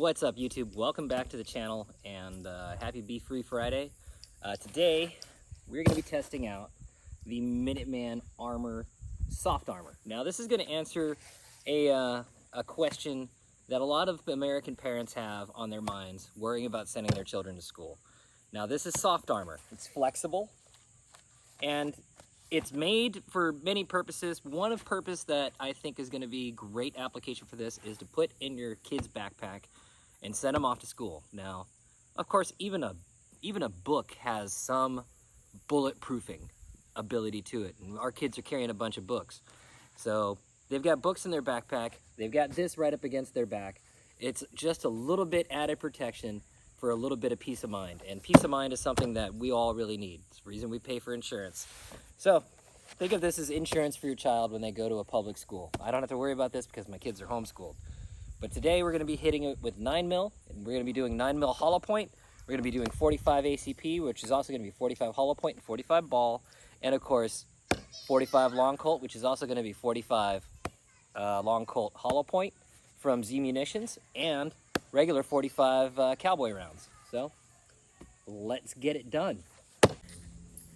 What's up, YouTube? Welcome back to the channel, and happy BEFREE Friday. Today we're going to be testing out the Minuteman armor, soft armor. Now this is going to answer a question that a lot of American parents have on their minds, worrying about sending their children to school. Now this is soft armor. It's flexible, and it's made for many purposes. One of purpose that I think is going to be great application for this is to put in your kid's backpack and send them off to school. Now, of course, even a book has some bulletproofing ability to it. And our kids are carrying a bunch of books. So they've got books in their backpack. They've got this right up against their back. It's just a little bit added protection for a little bit of peace of mind. And peace of mind is something that we all really need. It's the reason we pay for insurance. So think of this as insurance for your child when they go to a public school. I don't have to worry about this because my kids are homeschooled. But today we're going to be hitting it with 9mm, and we're going to be doing 9mm hollow point. We're going to be doing 45 ACP, which is also going to be 45 hollow point and 45 ball. And of course, 45 long colt, which is also going to be 45 long colt hollow point from Z Munitions, and regular 45 cowboy rounds. So let's get it done.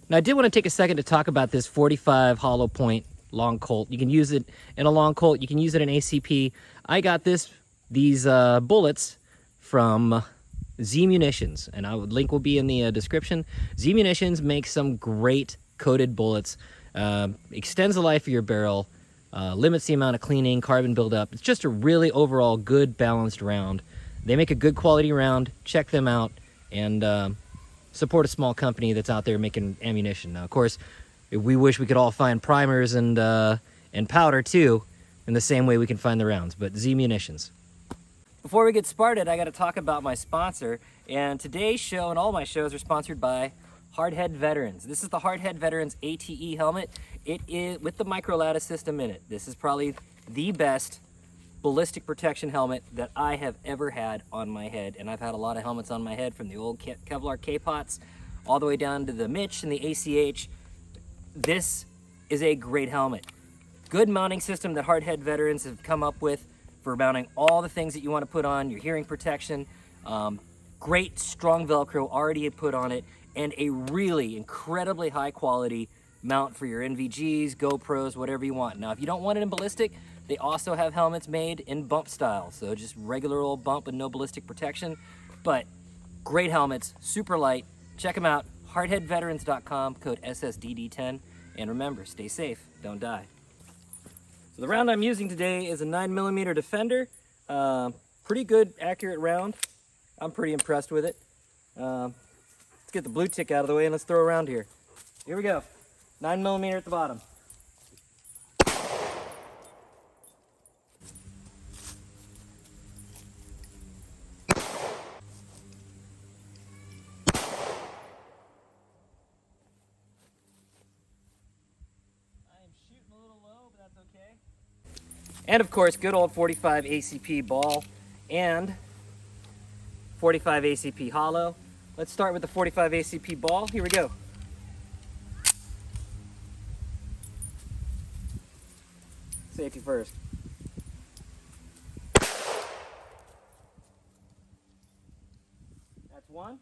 Now I did want to take a second to talk about this 45 hollow point long colt. You can use it in a long colt. You can use it in ACP. I got these bullets from Z Munitions, and link will be in the description. Z Munitions makes some great coated bullets. Extends the life of your barrel, limits the amount of cleaning, carbon buildup. It's just a really overall good balanced round. They make a good quality round. Check them out and support a small company that's out there making ammunition. Now, of course, we wish we could all find primers and powder too, in the same way we can find the rounds, but Z Munitions. Before we get started, I got to talk about my sponsor, and today's show and all my shows are sponsored by Hardhead Veterans. This is the Hardhead Veterans ATE helmet. It is with the micro lattice system in it. This is probably the best ballistic protection helmet that I have ever had on my head, and I've had a lot of helmets on my head, from the old Kevlar K-Pots all the way down to the Mitch and the ACH. This is a great helmet. Good mounting system that Hardhead Veterans have come up with for mounting all the things that you want to put on, your hearing protection, great strong Velcro already put on it, and a really incredibly high quality mount for your NVGs, GoPros, whatever you want. Now, if you don't want it in ballistic, they also have helmets made in bump style, so just regular old bump with no ballistic protection. But great helmets, super light. Check them out, hardheadveterans.com, code SSDD10. And remember, stay safe, don't die. So the round I'm using today is a 9mm Defender. Pretty good, accurate round. I'm pretty impressed with it. Let's get the blue tick out of the way and let's throw a round here. Here we go. 9mm at the bottom. And of course, good old 45 ACP ball and 45 ACP hollow. Let's start with the 45 ACP ball. Here we go. Safety first. That's one.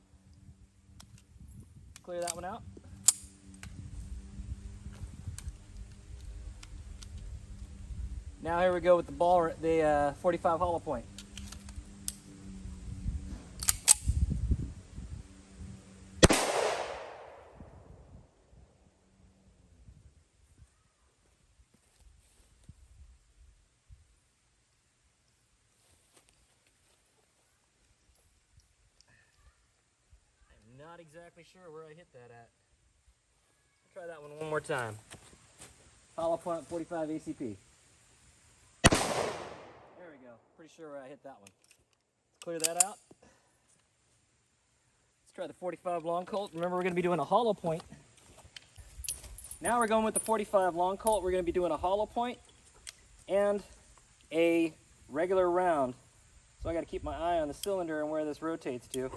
Clear that one out. Now here we go with the ball, the 45 hollow point. I'm not exactly sure where I hit that at. Try that one more time. Hollow point 45 ACP. There we go. Pretty sure where I hit that one. Let's clear that out. Let's try the 45 long colt. Remember, we're going to be doing a hollow point. Now we're going with the 45 long colt. We're going to be doing a hollow point and a regular round. So I got to keep my eye on the cylinder and where this rotates to.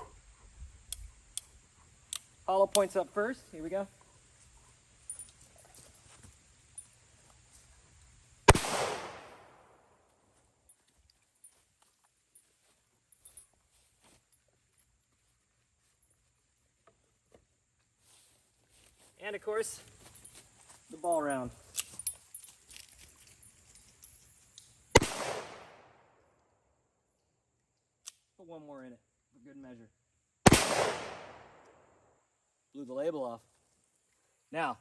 Hollow points up first. Here we go. And of course, the ball round. Put one more in it for good measure. Blew the label off. Now,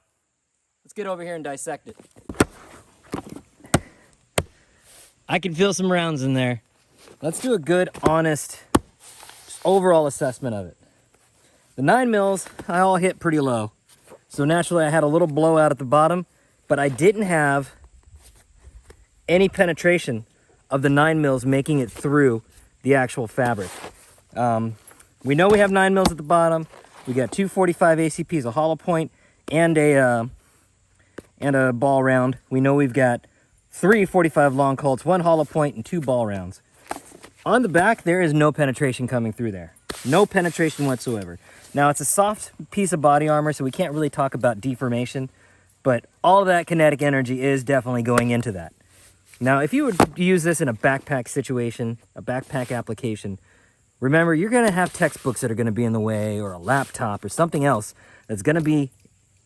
let's get over here and dissect it. I can feel some rounds in there. Let's do a good, honest, overall assessment of it. The 9 mils, I all hit pretty low. So naturally I had a little blowout at the bottom, but I didn't have any penetration of the 9 mils making it through the actual fabric. We know we have 9 mils at the bottom. We got 2 45 ACPs, a hollow point, and a ball round. We know we've got 3 45 long colts, 1 hollow point, and 2 ball rounds. On the back, there is no penetration coming through there. No penetration whatsoever. Now, it's a soft piece of body armor, so we can't really talk about deformation, but all of that kinetic energy is definitely going into that. Now, if you would use this in a backpack situation, a backpack application, remember, you're going to have textbooks that are going to be in the way, or a laptop, or something else that's going to be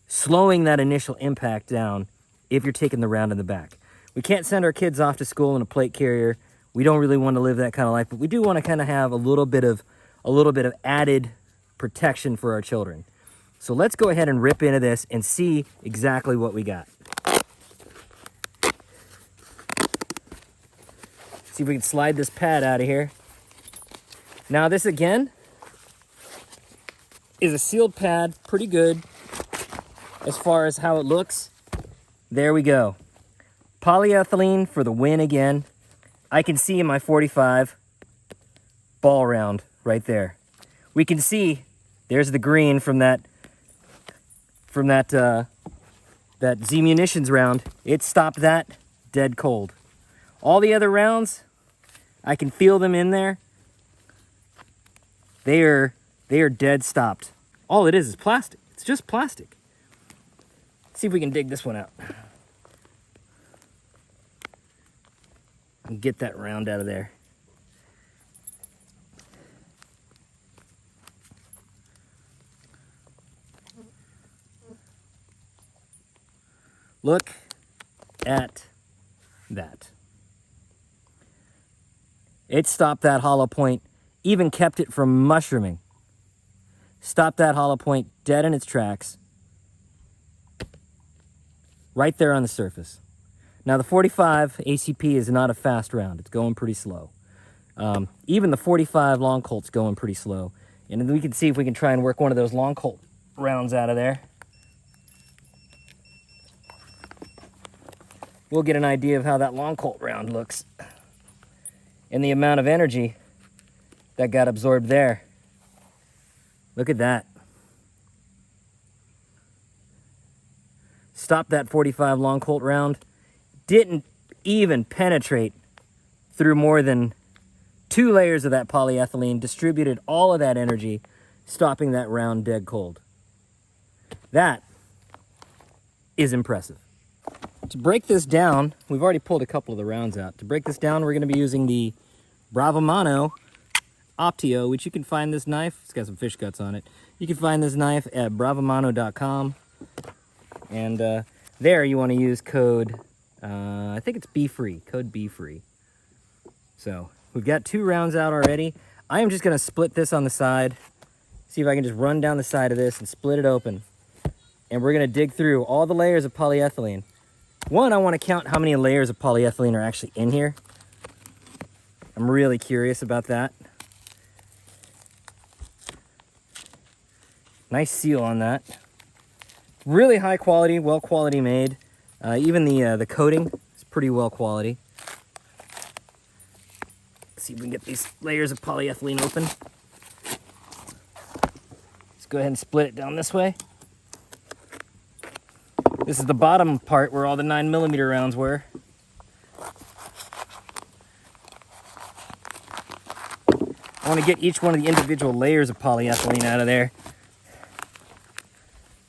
slowing that initial impact down if you're taking the round in the back. We can't send our kids off to school in a plate carrier. We don't really want to live that kind of life, but we do want to kind of have a little bit of added protection for our children. So let's go ahead and rip into this and see exactly what we got. See if we can slide this pad out of here. Now this again is a sealed pad, pretty good as far as how it looks. There we go. Polyethylene for the win again. I can see in my 45 ball round right there. We can see there's the green from that Z munitions round. It stopped that dead cold. All the other rounds, I can feel them in there. They are dead stopped. All it is plastic. It's just plastic. Let's see if we can dig this one out. And get that round out of there. Look at that. It stopped that hollow point, even kept it from mushrooming. Stopped that hollow point dead in its tracks. Right there on the surface. Now the 45 ACP is not a fast round. It's going pretty slow. Even the 45 long colt's going pretty slow. And then we can see if we can try and work one of those long colt rounds out of there. We'll get an idea of how that long colt round looks. And the amount of energy that got absorbed there. Look at that. Stopped that 45 long colt round. Didn't even penetrate through more than 2 layers of that polyethylene. Distributed all of that energy, stopping that round dead cold. That is impressive. To break this down, we've already pulled a couple of the rounds out. To break this down, we're going to be using the Bravomano Optio, which you can find this knife. It's got some fish guts on it. You can find this knife at bravomano.com. And there you want to use code, I think it's BEFREE, code BEFREE. So we've got 2 rounds out already. I am just going to split this on the side. See if I can just run down the side of this and split it open. And we're going to dig through all the layers of polyethylene. One, I want to count how many layers of polyethylene are actually in here. I'm really curious about that. Nice seal on that. Really high quality, well quality made. Even the coating is pretty well quality. Let's see if we can get these layers of polyethylene open. Let's go ahead and split it down this way. This is the bottom part where all the 9mm rounds were. I want to get each one of the individual layers of polyethylene out of there.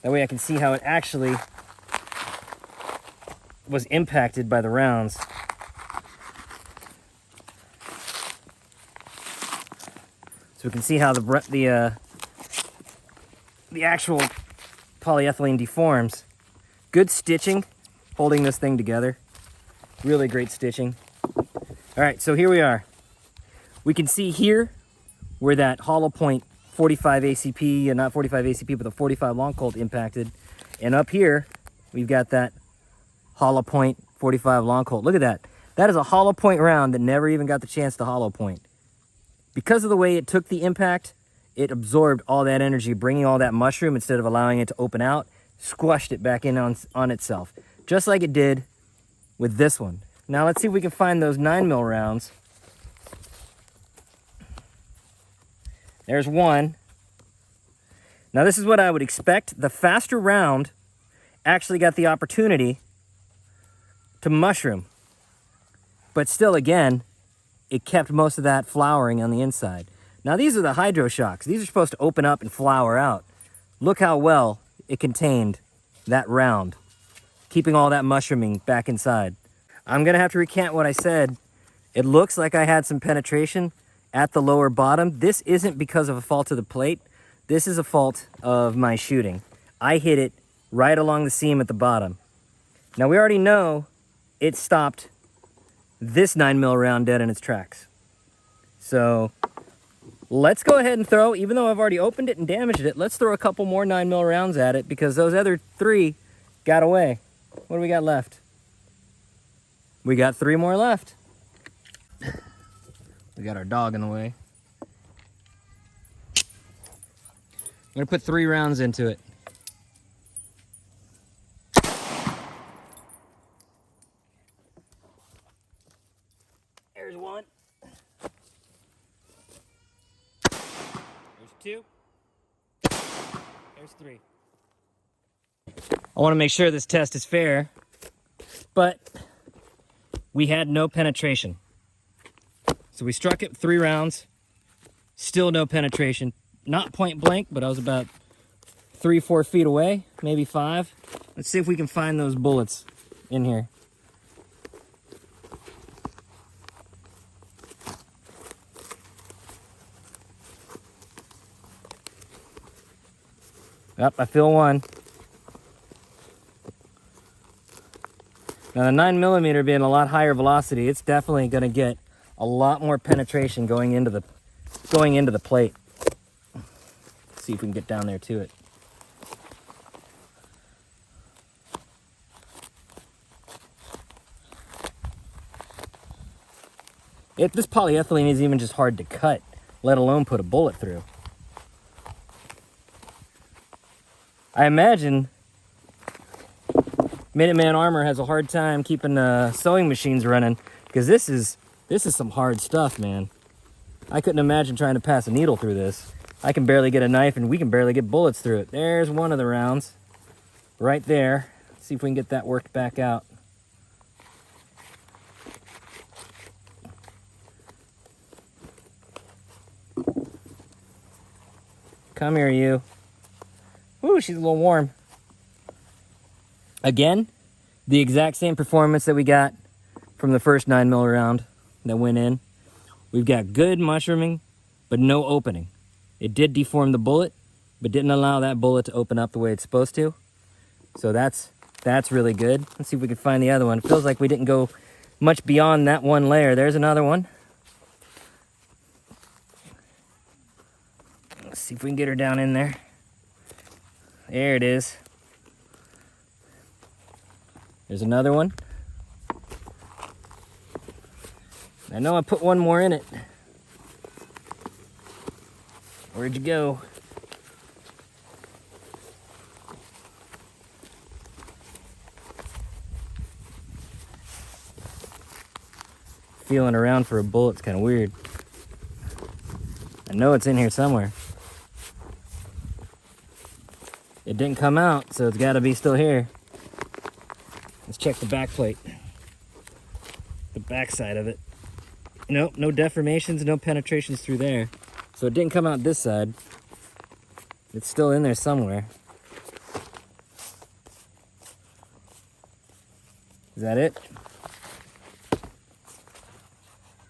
That way I can see how it actually was impacted by the rounds. So we can see how the actual polyethylene deforms. Good stitching, holding this thing together. Really great stitching. All right, so here we are. We can see here where that hollow point 45 ACP, and not 45 ACP, but the 45 long colt impacted. And up here, we've got that hollow point 45 long colt. Look at that. That is a hollow point round that never even got the chance to hollow point. Because of the way it took the impact, it absorbed all that energy, bringing all that mushroom instead of allowing it to open out, squashed it back in on itself, just like it did with this one. Now let's see if we can find those 9mm rounds. There's one. Now this is what I would expect. The faster round actually got the opportunity to mushroom. But still, again, it kept most of that flowering on the inside. Now these are the hydro shocks. These are supposed to open up and flower out. Look how well it contained that round, keeping all that mushrooming back inside. I'm gonna have to recant what I said. It looks like I had some penetration at the lower bottom. This isn't because of a fault of the plate. This is a fault of my shooting. I hit it right along the seam at the bottom. Now we already know it stopped this 9mm round dead in its tracks. So let's go ahead and throw, even though I've already opened it and damaged it, let's throw a couple more 9mm rounds at it because those other 3 got away. What do we got left? We got 3 more left. We got our dog in the way. I'm gonna put 3 rounds into it. There's 1. There's 2. There's 3. I want to make sure this test is fair, but we had no penetration. So we struck it 3 rounds, still no penetration. Not point blank, but I was about 3-4 feet away, maybe 5. Let's see if we can find those bullets in here. Yep, I feel one. Now the 9mm being a lot higher velocity, it's definitely going to get a lot more penetration going into the plate. Let's see if we can get down there to it. This polyethylene is even just hard to cut, let alone put a bullet through. I imagine Minuteman Armor has a hard time keeping sewing machines running because this is some hard stuff, man. I couldn't imagine trying to pass a needle through this. I can barely get a knife and we can barely get bullets through it. There's one of the rounds right there. Let's see if we can get that worked back out. Come here, you. Ooh, she's a little warm. Again, the exact same performance that we got from the first 9mm round that went in. We've got good mushrooming, but no opening. It did deform the bullet, but didn't allow that bullet to open up the way it's supposed to. So that's really good. Let's see if we can find the other one. It feels like we didn't go much beyond that one layer. There's another one. Let's see if we can get her down in there. There it is. There's another one. I know I put one more in it. Where'd you go? Feeling around for a bullet's kind of weird. I know it's in here somewhere. It didn't come out, so it's got to be still here. Let's check the back plate. The back side of it. Nope, no deformations, no penetrations through there. So it didn't come out this side. It's still in there somewhere. Is that it?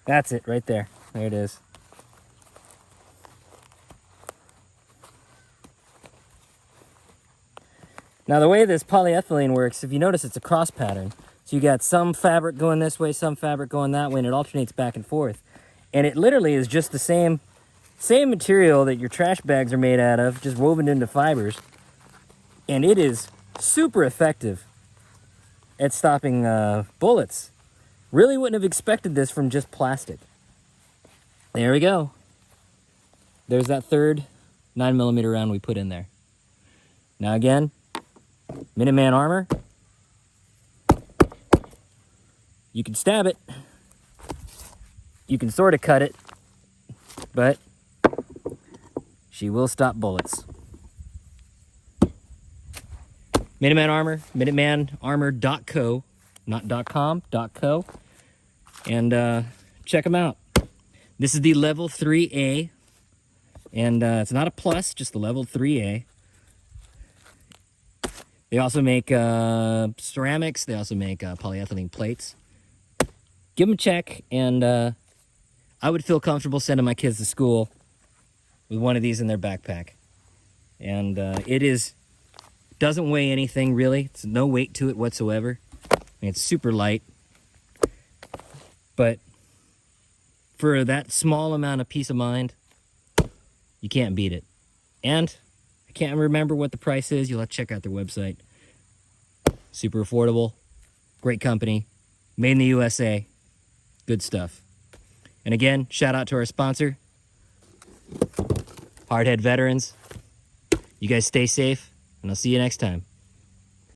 That's it right there. There it is. Now the way this polyethylene works, if you notice, it's a cross pattern. So you got some fabric going this way, some fabric going that way, and it alternates back and forth. And it literally is just the same material that your trash bags are made out of, just woven into fibers. And it is super effective at stopping bullets. Really wouldn't have expected this from just plastic. There we go. There's that third 9mm round we put in there. Now again, Minuteman armor. You can stab it. You can sort of cut it, but she will stop bullets. Minuteman armor, minutemanarmor.co, not .com, .co. And check them out. This is the level 3A. And it's not a plus, just the level 3A. They also make ceramics. They also make polyethylene plates. Give them a check, and I would feel comfortable sending my kids to school with one of these in their backpack. And it doesn't weigh anything really. It's no weight to it whatsoever. I mean, it's super light. But for that small amount of peace of mind, you can't beat it. And I can't remember what the price is. You'll have to check out their website. Super affordable. Great company. Made in the USA. Good stuff. And again, shout out to our sponsor, Hardhead Veterans. You guys stay safe, and I'll see you next time.